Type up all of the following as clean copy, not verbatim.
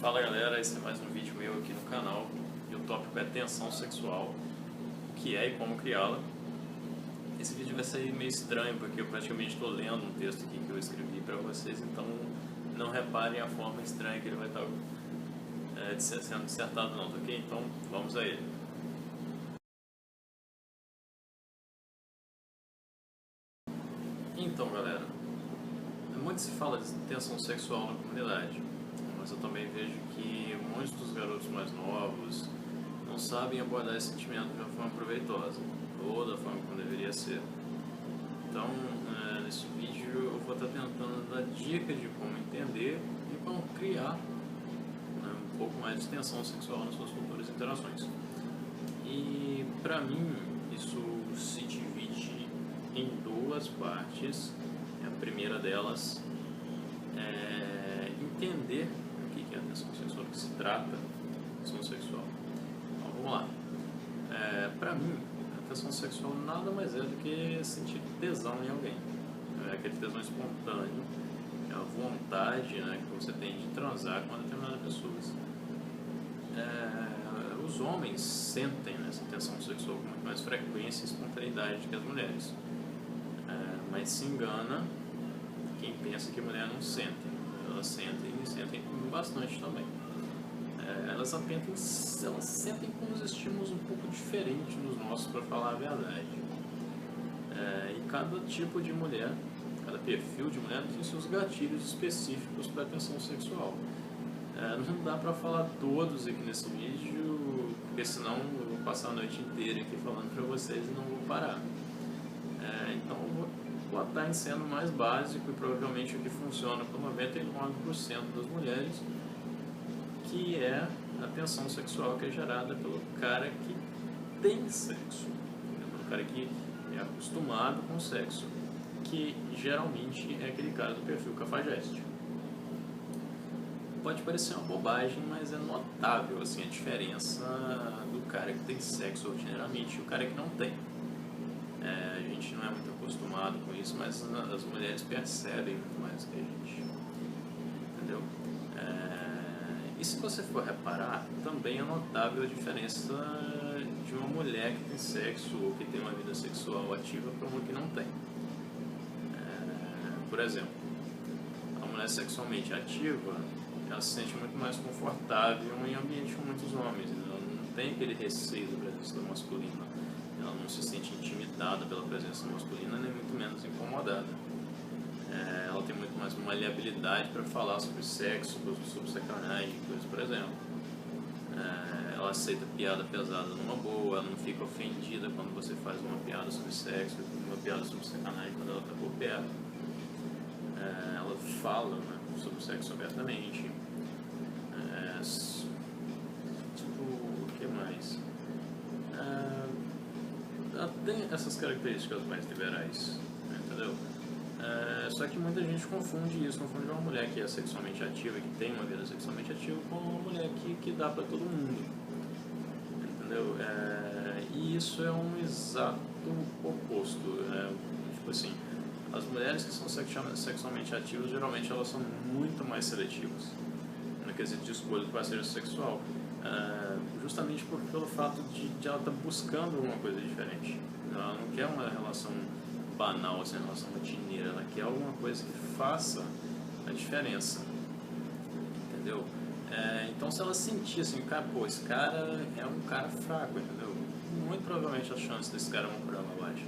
Fala galera, esse é mais um vídeo meu aqui no canal e o tópico é tensão sexual, o que é e como criá-la. Esse vídeo vai sair meio estranho porque eu praticamente estou lendo um texto aqui que eu escrevi para vocês, então não reparem a forma estranha que ele vai estar sendo dissertado não, tá ok? Então vamos a ele. Então galera, muito se fala de tensão sexual na comunidade, mas eu também vejo que muitos dos garotos mais novos não sabem abordar esse sentimento de uma forma proveitosa, ou da forma como deveria ser. Então, nesse vídeo eu vou estar tentando dar dicas de como entender e como criar um pouco mais de tensão sexual nas suas futuras interações. E, para mim, isso se divide em duas partes. A primeira delas é entender o que é a tensão sexual, do que se trata de tensão sexual. Então, vamos lá. Para mim, a tensão sexual nada mais é do que sentir tesão em alguém. É aquele tesão espontâneo, é a vontade, né, que você tem de transar com uma determinada pessoa. Os homens sentem essa tensão sexual com muito mais frequência e espontaneidade que as mulheres. Mas se engana quem pensa que a mulher não sente. Elas sentem e sentem bastante também. Elas sentem com uns estímulos um pouco diferentes dos nossos, para falar a verdade. E cada tipo de mulher, cada perfil de mulher tem seus gatilhos específicos para a tensão sexual. Não dá para falar todos aqui nesse vídeo, porque senão eu vou passar a noite inteira aqui falando para vocês e não vou parar. Então eu vou botar em sendo mais básico e provavelmente o que funciona para 99% das mulheres, que é a tensão sexual que é gerada pelo cara que tem sexo, pelo cara que é acostumado com sexo, que geralmente é aquele cara do perfil cafajeste. Pode parecer uma bobagem, mas é notável assim, a diferença do cara que tem sexo rotineiramente e o cara que não tem. A gente não é muito acostumado com isso, mas as mulheres percebem muito mais que a gente, entendeu? E se você for reparar, também é notável a diferença de uma mulher que tem sexo ou que tem uma vida sexual ativa para uma que não tem. Por exemplo, a mulher sexualmente ativa, ela se sente muito mais confortável em ambiente com muitos homens, ela não tem aquele receio da presença masculina. Ela não se sente intimidada pela presença masculina, nem muito menos incomodada. Ela tem muito mais maleabilidade para falar sobre sexo, sobre sacanagem, coisas, por exemplo. Ela aceita piada pesada numa boa, ela não fica ofendida quando você faz uma piada sobre sexo, uma piada sobre sacanagem quando ela está por perto. Ela fala, né, sobre sexo abertamente. O que mais? Ela tem essas características mais liberais, entendeu? Só que muita gente confunde uma mulher que é sexualmente ativa, que tem uma vida sexualmente ativa, com uma mulher que dá pra todo mundo, entendeu? E isso é um exato oposto. Tipo assim, as mulheres que são sexualmente ativas, geralmente elas são muito mais seletivas no quesito de escolha do parceiro sexual. Justamente pelo fato de ela estar buscando alguma coisa diferente. Ela não quer uma relação banal, assim, uma relação rotineira, ela quer alguma coisa que faça a diferença, entendeu? Então se ela sentir assim, cara, esse cara é um cara fraco, entendeu? Muito provavelmente a chance desse cara vão por ela abaixo.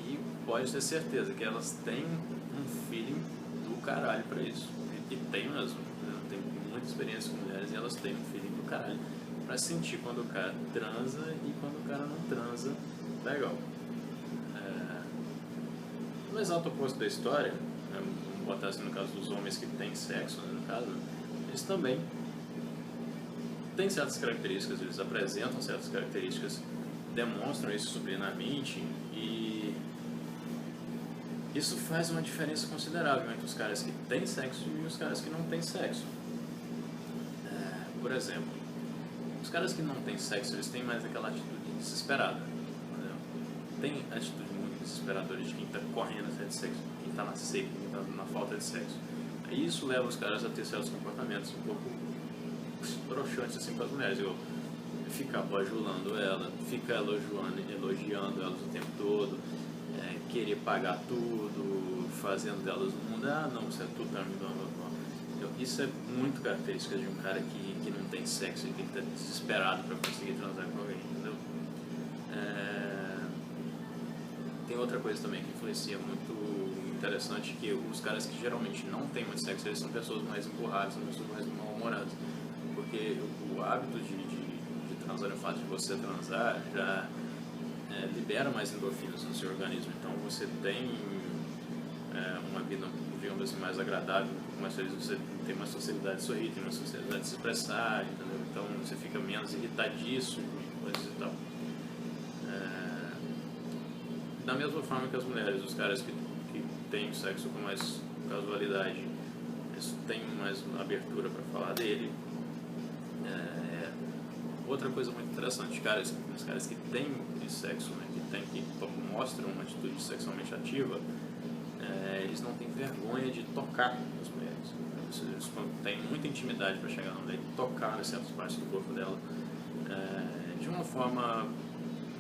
E pode ter certeza que elas têm um feeling do caralho pra isso. E tem mesmo. Eu tenho muita experiência com mulheres e elas têm um feeling do caralho pra sentir quando o cara transa e quando o cara não transa. Legal. No exato oposto da história, vamos botar assim no caso dos homens que têm sexo, né, no caso, eles também têm certas características, eles apresentam certas características, demonstram isso subliminarmente e isso faz uma diferença considerável entre os caras que têm sexo e os caras que não têm sexo. Por exemplo, os caras que não têm sexo, eles têm mais aquela atitude desesperada. Entendeu? Tem atitude muito desesperadora de quem está correndo atrás de sexo, quem está na seca, quem está na falta de sexo. E isso leva os caras a ter certos comportamentos um pouco broxantes assim para as mulheres. Ficar bajulando ela, ficar elogiando elas o tempo todo, querer pagar tudo, fazendo delas um mundo, não, você é tudo pra mim, blá, blá, blá. Então, isso é muito característica de um cara que não tem sexo e que está desesperado para conseguir transar com alguém, entendeu? Tem outra coisa também que influencia muito interessante, que os caras que geralmente não têm muito sexo, eles são pessoas mais emburradas, são pessoas mais mal-humoradas, porque o hábito de transar, o fato de você transar já libera mais endorfinas no seu organismo, então você tem uma vida, digamos assim, mais agradável, mais feliz, você tem mais facilidade de sorrir, tem mais facilidade de se expressar, entendeu? Então você fica menos irritadiço e coisas e tal. Da mesma forma que as mulheres, os caras que têm sexo com mais casualidade, eles têm mais abertura para falar dele. Outra coisa muito interessante, os caras que têm sexo, né, que mostram uma atitude sexualmente ativa, eles não têm vergonha de tocar as mulheres. Eles têm muita intimidade para chegar na mulher e tocar em certas partes do corpo dela, de uma forma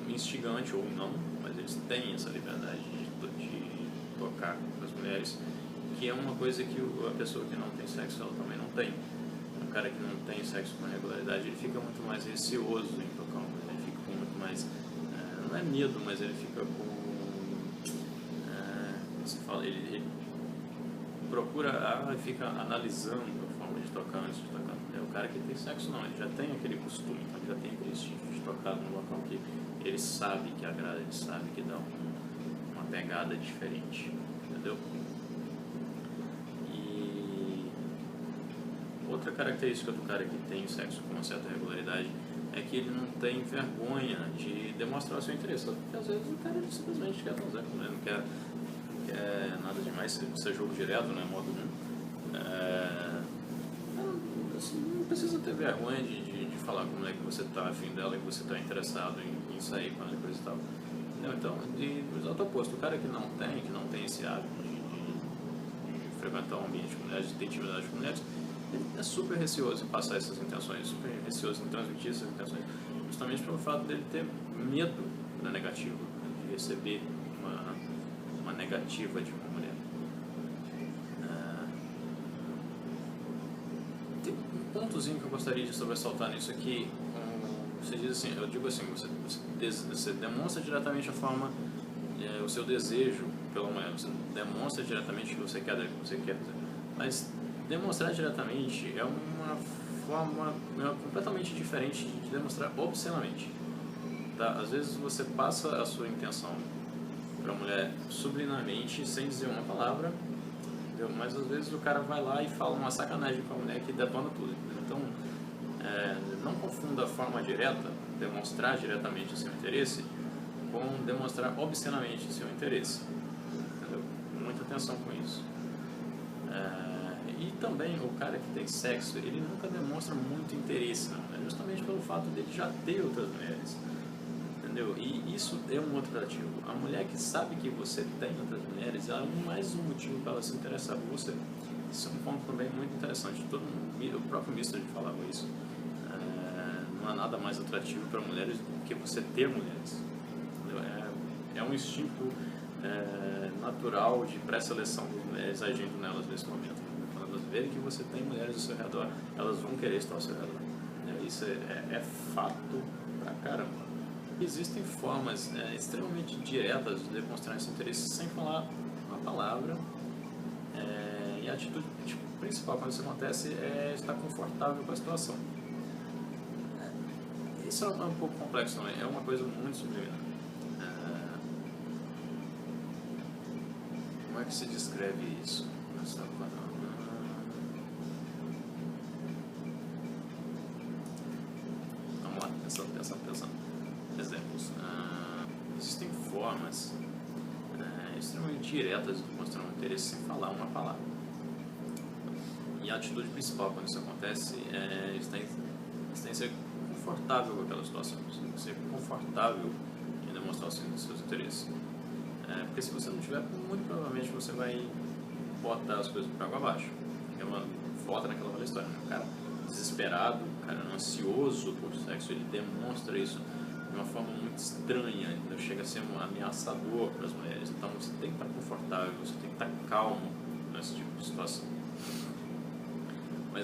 instigante ou não, mas eles têm essa liberdade de tocar as mulheres, que é uma coisa que a pessoa que não tem sexo ela também não tem. Um cara que não tem sexo com regularidade, ele fica muito mais receoso em tocar uma mulher, ele fica com muito mais, não é medo, mas ele fica com, você fala, ele procura, fica analisando a forma de tocar antes de tocar. O cara que tem sexo não, ele já tem aquele costume, então ele já tem aquele instinto de tocar num local que ele sabe que agrada, ele sabe que dá uma pegada diferente, entendeu? Outra característica do cara que tem sexo com uma certa regularidade é que ele não tem vergonha de demonstrar o seu interesse. Porque às vezes o cara simplesmente quer transar com ele, não quer nada demais, isso é jogo direto, né, modo 1. Não precisa ter vergonha de falar com a mulher que você está afim dela e que você está interessado em sair com ela e coisa e tal. Então, do exato oposto, o cara que não tem esse hábito de frequentar um ambiente com mulheres, de ter intimidade com mulheres, ele é super receoso em passar essas intenções, super receoso em transmitir essas intenções, justamente pelo fato dele ter medo da negativa, de receber uma negativa de uma mulher. Tem um pontozinho que eu gostaria de sobressaltar nisso aqui. Você diz assim, eu digo assim, você demonstra diretamente a forma, o seu desejo pela mulher, você demonstra diretamente o que você quer fazer, mas demonstrar diretamente é uma forma completamente diferente de demonstrar obscenamente. Tá? Às vezes você passa a sua intenção para a mulher subliminamente, sem dizer uma palavra, entendeu? Mas às vezes o cara vai lá e fala uma sacanagem com a mulher que detona tudo. Entendeu? Então, não confunda a forma direta, demonstrar diretamente o seu interesse, com demonstrar obscenamente o seu interesse. Entendeu? Muita atenção com isso. E também o cara que tem sexo, ele nunca demonstra muito interesse, não, justamente pelo fato dele já ter outras mulheres, entendeu? E isso é um outro atrativo. A mulher que sabe que você tem outras mulheres, ela é mais um motivo para ela se interessar por você. Isso é um ponto também muito interessante. O próprio Mister falava isso. Não há nada mais atrativo para mulheres do que você ter mulheres, entendeu? É um instinto natural de pré-seleção das mulheres agindo nelas nesse momento. Quando elas verem que você tem mulheres ao seu redor, elas vão querer estar ao seu redor. Isso é fato pra caramba. Existem formas extremamente diretas de demonstrar esse interesse sem falar uma palavra. E a atitude principal quando isso acontece é estar confortável com a situação. Isso é um pouco complexo também, é uma coisa muito subliminar. Como é que se descreve isso? Vamos lá, pensando. Exemplos. Existem formas extremamente diretas de mostrar um interesse sem falar uma palavra. E a atitude principal quando isso acontece é ser confortável com aquela situação, ser confortável em demonstrar os seus interesses. Porque se você não tiver, muito provavelmente você vai botar as coisas para água abaixo. volta naquela velha história, né? O cara desesperado, o cara ansioso por sexo, ele demonstra isso de uma forma muito estranha, entendeu? Chega a ser um ameaçador para as mulheres. Então você tem que estar confortável, você tem que estar calmo nesse tipo de situação. Um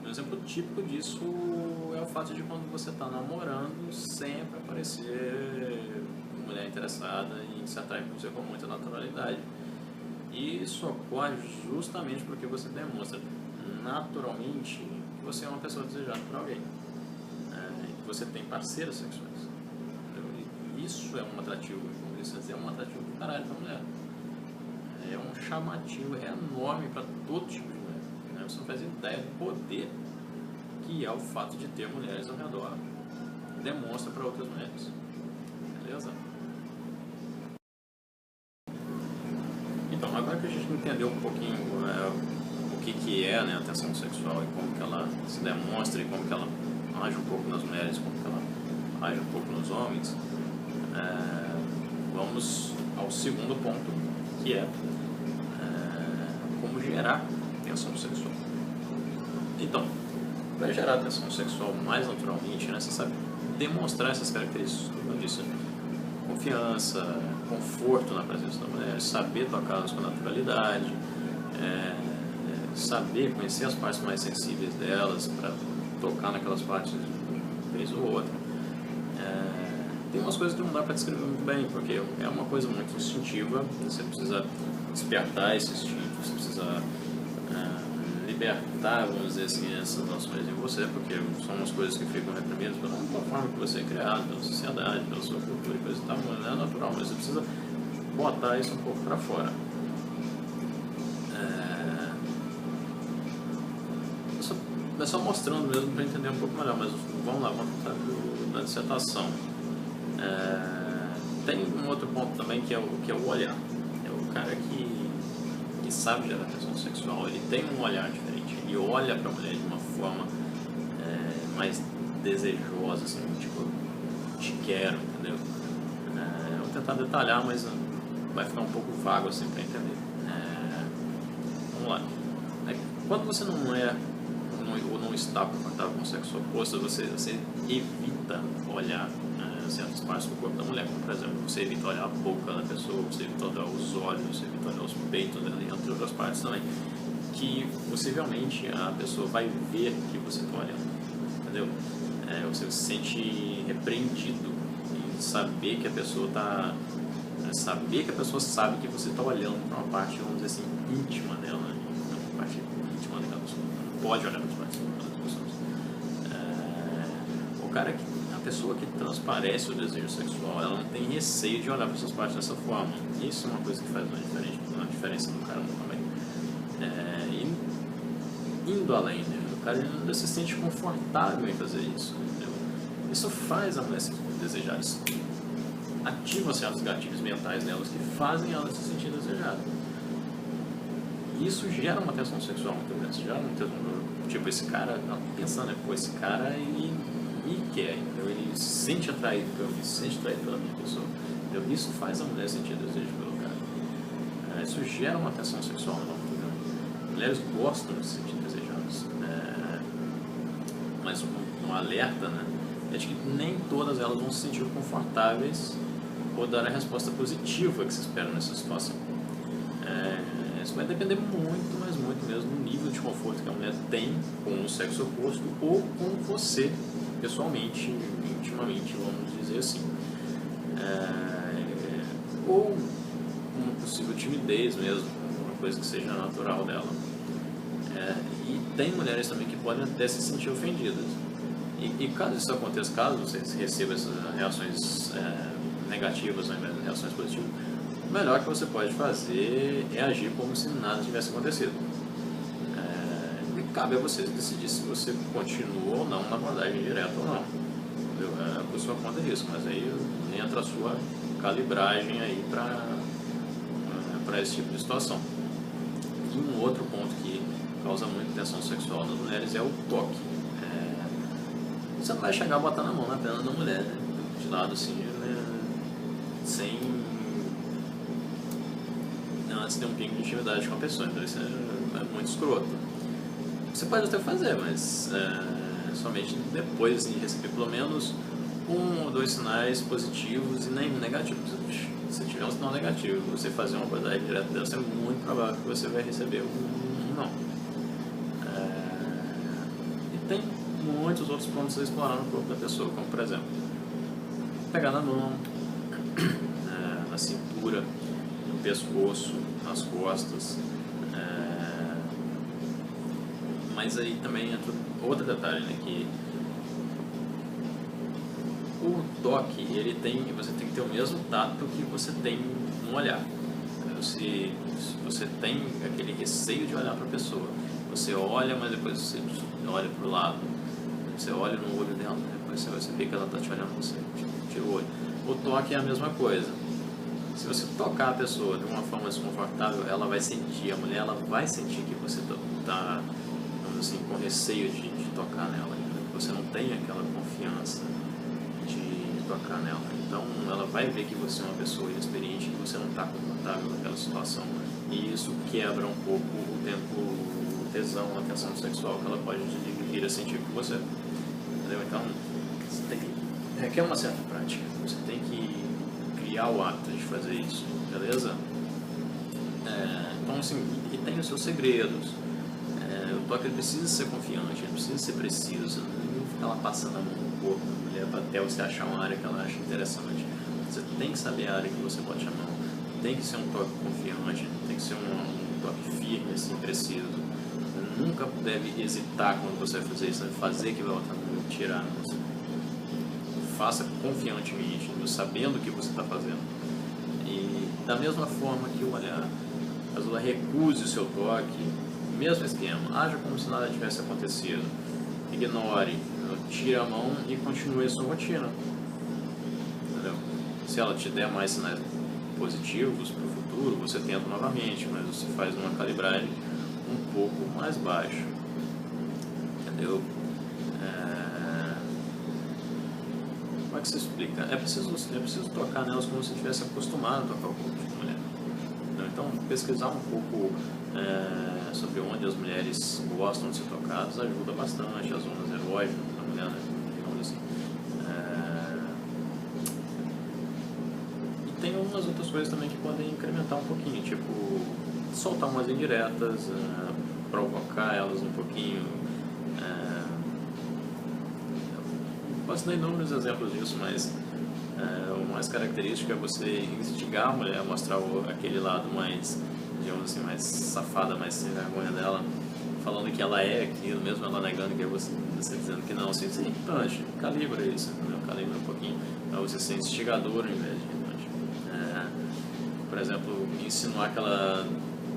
exemplo típico disso é o fato de quando você está namorando, sempre aparecer mulher interessada e se atrai por você com muita naturalidade. E isso ocorre justamente porque você demonstra naturalmente que você é uma pessoa desejada por alguém, que você tem parceiras sexuais. Isso é um atrativo, como disse, é um atrativo do caralho para a mulher. É um chamativo enorme para todo tipo de mulher, né? Você não faz ideia do poder que é o fato de ter mulheres ao redor, demonstra para outras mulheres. Beleza? Então, agora que a gente entendeu um pouquinho o que é, né, a tensão sexual e como que ela se demonstra e como que ela age um pouco nas mulheres, como que ela age um pouco nos homens, vamos ao segundo ponto, que é como gerar tensão sexual. Então, para gerar tensão sexual mais naturalmente, né, você sabe demonstrar essas características, como eu disse, confiança, conforto na presença da mulher, saber tocá-las com naturalidade, saber conhecer as partes mais sensíveis delas para tocar naquelas partes de uma vez ou outra. Tem umas coisas que não dá para descrever muito bem, porque é uma coisa muito instintiva, você precisa despertar esse instinto, você precisa libertar, vamos dizer assim, essas noções em você, porque são umas coisas que ficam reprimidas pela forma que você é criado, pela sociedade, pela sua cultura e coisa e tal, não é natural, mas você precisa botar isso um pouco para fora. É só mostrando mesmo para entender um pouco melhor, mas vamos lá, vamos tratar da dissertação. Tem um outro ponto também que é o olhar. É o cara que sabe gerar tensão sexual, ele tem um olhar diferente, ele olha para a mulher de uma forma mais desejosa, assim, tipo, te quero, entendeu? Eu vou tentar detalhar, mas vai ficar um pouco vago assim para entender. Vamos lá. Quando você não é ou não está confortável com o sexo oposto, você evita olhar certas partes do corpo da mulher, como por exemplo, você evita olhar a boca da pessoa, você evita olhar os olhos, você evita olhar os peitos dela, entre outras partes também, que possivelmente a pessoa vai ver que você está olhando, entendeu? Você se sente repreendido em saber que a pessoa sabe que você está olhando para uma parte, vamos dizer assim, íntima dela, né? Uma parte íntima daquela pessoa, não pode olhar para as partes íntimas das pessoas. A pessoa que transparece o desejo sexual, ela não tem receio de olhar para essas partes dessa forma. Isso é uma coisa que faz uma diferença no cara também. Indo além, né? O cara ainda se sente confortável em fazer isso, entendeu? Isso faz a mulher se desejar, isso ativa certos gatilhos mentais nelas que fazem ela se sentir desejada. E isso gera uma tensão sexual muito grande, gera uma tensão, tipo, esse cara, pensando, esse cara, ele me quer, entendeu? Ele se sente atraído por mim, se sente atraído pela minha pessoa, entendeu? Isso faz a mulher sentir desejo pelo cara. Isso gera uma tensão sexual muito grande. Mulheres gostam de se sentir desejadas, mas um alerta, né, é de que nem todas elas vão se sentir confortáveis ou dar a resposta positiva que se espera nessa situação. Isso vai depender muito, mas muito mesmo, do nível de conforto que a mulher tem com o sexo oposto ou com você, pessoalmente, intimamente, vamos dizer assim. Ou uma possível timidez mesmo, uma coisa que seja natural dela. E tem mulheres também que podem até se sentir ofendidas. E caso isso aconteça, caso você receba essas reações negativas ao invés de reações positivas, o melhor que você pode fazer é agir como se nada tivesse acontecido. E cabe a você decidir se você continua ou não na abordagem direta ou não. Por sua conta é isso, mas aí entra a sua calibragem aí para esse tipo de situação. E um outro ponto que causa muita tensão sexual nas mulheres é o toque. Você não vai chegar a botar na mão na perna da mulher, né, de lado assim, né, sem antes ter um pingo de intimidade com a pessoa, então isso é muito escroto. Você pode até fazer, mas somente depois de receber pelo menos 1 ou 2 sinais positivos e nem negativos. Se tiver um sinal negativo, você fazer uma abordagem direta dela, é muito provável que você vai receber um não. E tem muitos outros pontos a explorar no corpo da pessoa, como por exemplo, pegar na mão, na cintura, no pescoço, nas costas. Mas aí também entra outro detalhe, né, que o toque, você tem que ter o mesmo tato que você tem no olhar. Se você tem aquele receio de olhar para a pessoa, você olha, mas depois você olha para o lado, você olha no olho dela, depois você vê que ela está te olhando, você tira o olho. O toque é a mesma coisa. Se você tocar a pessoa de uma forma desconfortável, ela vai sentir, a mulher ela vai sentir que você está assim, com receio de tocar nela, que você não tem aquela confiança de tocar nela. Então ela vai ver que você é uma pessoa inexperiente, que você não está confortável naquela situação, e isso quebra um pouco o tesão, a tensão sexual que ela pode vir a sentir com você. Entendeu? Então você requer uma certa prática, você tem que criar o hábito de fazer isso, beleza? Então assim, e tem os seus segredos. O toque precisa ser confiante, ele precisa ser preciso, não ficar lá passando a mão no corpo da mulher até você achar uma área que ela acha interessante. Você tem que saber a área que você pode chamar, tem que ser um toque confiante, tem que ser um toque firme, assim, preciso. Você nunca deve hesitar quando você vai fazer isso, fazer que vai outra mão tirar. Você faça confiantemente, sabendo o que você está fazendo. E da mesma forma que o olhar, caso ela recuse o seu toque, mesmo esquema, haja como se nada tivesse acontecido. Ignore, tire a mão e continue a sua rotina. Entendeu? Se ela te der mais sinais positivos para o futuro, você tenta novamente, mas você faz uma calibragem um pouco mais baixa. Entendeu? Como é que se explica? É preciso tocar nelas como se estivesse acostumado a tocar o corpo de mulher. Então, pesquisar um pouco sobre onde as mulheres gostam de ser tocadas ajuda bastante, as zonas erógenas da mulher, né? Digamos assim. E tem algumas outras coisas também que podem incrementar um pouquinho, tipo soltar umas indiretas, provocar elas um pouquinho. Posso dar inúmeros exemplos disso, mas o mais característico é você instigar a mulher a mostrar aquele lado mais, digamos assim, mais safada, mais sem vergonha dela, falando que ela é aquilo, mesmo ela negando, que é você dizendo que não, assim, sim, Tante, calibra isso, entendeu? Calibra um pouquinho, para você ser instigador ao invés de Tante. Por exemplo, insinuar que ela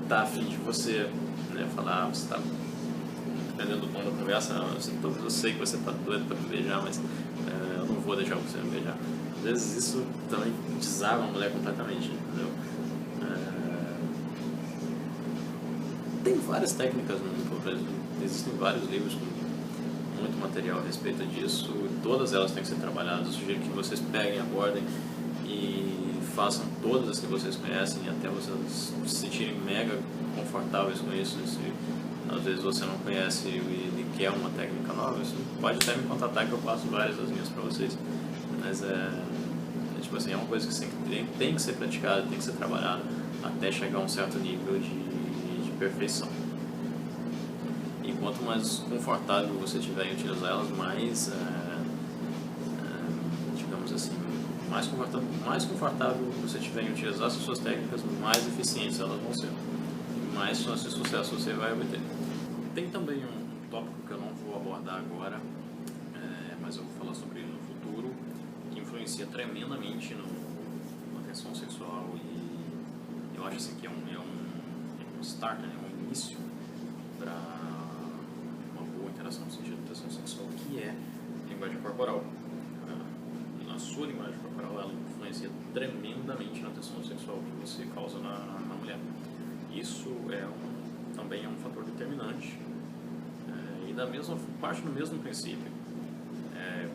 tá afim de você, né? Falar, você tá, dependendo do tom da conversa, assim, talvez eu sei que você tá doido para me beijar, mas eu não vou deixar você me beijar. Às vezes isso também desarma a mulher completamente, entendeu? Tem várias técnicas no mundo, existem vários livros com muito material a respeito disso, todas elas têm que ser trabalhadas. Eu sugiro que vocês peguem, abordem e façam todas as que vocês conhecem, até vocês se sentirem mega confortáveis com isso. Se às vezes você não conhece e quer uma técnica nova, você pode até me contatar que eu passo várias das minhas para vocês. Mas tipo assim, é uma coisa que tem que ser praticada, tem que ser trabalhada até chegar a um certo nível de perfeição. E quanto mais confortável você tiver em utilizar elas, mais digamos assim, mais confortável você tiver em utilizar as suas técnicas, mais eficientes elas vão ser, e mais chance de sucesso você vai obter. Tem também um tópico que eu não vou abordar agora, mas eu vou falar sobre ele no futuro, que influencia tremendamente na tensão sexual, e eu acho assim que é um start, né, um início para uma boa interação no sentido de tensão sexual, que é a linguagem corporal. A sua linguagem corporal, ela influencia tremendamente na tensão sexual que você causa na mulher. Isso também é um fator determinante, e da mesma parte do mesmo princípio.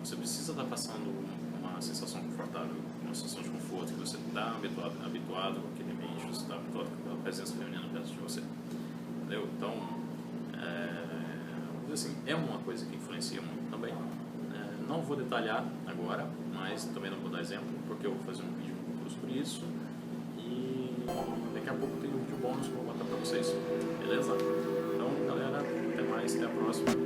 Você precisa estar passando uma sensação confortável, uma sensação de conforto, que você está habituado com aquele ambiente, você está habituado com aquela presença feminina perto de você. Entendeu? Então, assim, é uma coisa que influencia muito também. Não vou detalhar agora, mas também não vou dar exemplo, porque eu vou fazer um vídeo sobre isso. E daqui a pouco tem um vídeo bônus que eu vou botar pra vocês. Beleza? Então, galera, até mais, até a próxima.